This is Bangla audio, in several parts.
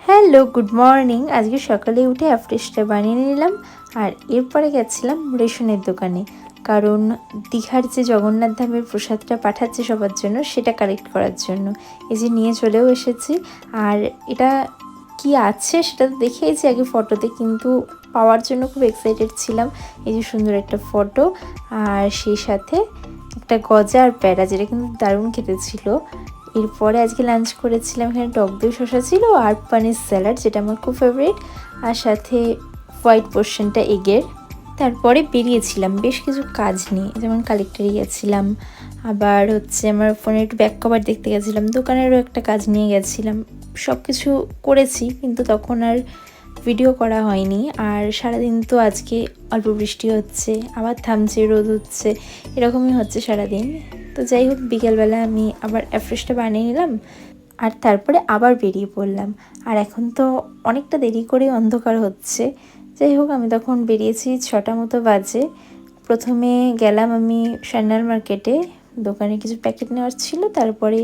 Hello, good morning. আজকে সকালে উঠে অ্যাফ্রেশটা বানিয়ে নিলাম আর এরপরে গেছিলাম রেশনের দোকানে, কারণ দীঘার যে জগন্নাথ ধামের প্রসাদটা পাঠাচ্ছে সবার জন্য সেটা কালেক্ট করার জন্য। এই যে নিয়ে চলেও এসেছি। আর এটা কি আছে সেটা তো দেখেইছি আগে ফটোতে, কিন্তু পাওয়ার জন্য খুব এক্সাইটেড ছিলাম। এই যে সুন্দর একটা ফটো, আর সেই সাথে একটা গজা আর প্যারা, যেটা কিন্তু দারুণ খেতে ছিল। এরপরে আজকে লাঞ্চ করেছিলাম, এখানে টক দই শসা ছিল আর পানির স্যালাড, যেটা আমার খুব ফেভারিট, আর সাথে হোয়াইট পোর্শনটা এগের। তারপরে বেরিয়েছিলাম বেশ কিছু কাজ নিয়ে, যেমন কালেক্টরে গেছিলাম, আবার আমার ফোনে একটু ব্যাক কভার দেখতে গেছিলাম, দোকানেরও একটা কাজ নিয়ে গেছিলাম। সব কিছু করেছি, কিন্তু তখন আর ভিডিও করা হয়নি। আর সারাদিন তো আজকে অল্প বৃষ্টি হচ্ছে, আবার থামছে, রোদ হচ্ছে, এরকমই হচ্ছে সারাদিন। তো যাই হোক, বিকেলবেলা আমি আবার অ্যাফ্রেশটা বানিয়ে নিলাম আর তারপরে আবার বেরিয়ে পড়লাম। আর এখন তো অনেকটা দেরি করে অন্ধকার হচ্ছে। যাই হোক, আমি তখন বেরিয়েছি 6টা মতো বাজে। প্রথমে গেলাম আমি সান্যাল মার্কেটে, দোকানে কিছু প্যাকেট নেওয়ার ছিল, তারপরে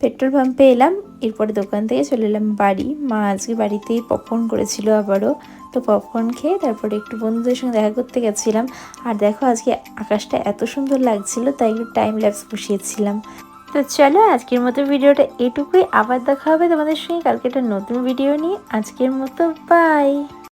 পেট্রোল পাম্পে এলাম, এরপরে দোকান থেকে চলে এলাম বাড়ি। মা আজকে বাড়িতেই পপকর্ন করেছিল আবারও, তো পপকর্ন খেয়ে তারপরে একটু বন্ধুদের সঙ্গে দেখা করতে গেছিলাম। আর দেখো, আজকে আকাশটা এত সুন্দর লাগছিল, তাই একটু টাইম ল্যাপস বসিয়েছিলাম। তো চলো, আজকের মতো ভিডিওটা এটুকুই। আবার দেখা হবে তোমাদের সঙ্গে কালকে একটা নতুন ভিডিও নিয়ে। আজকের মতো বাই।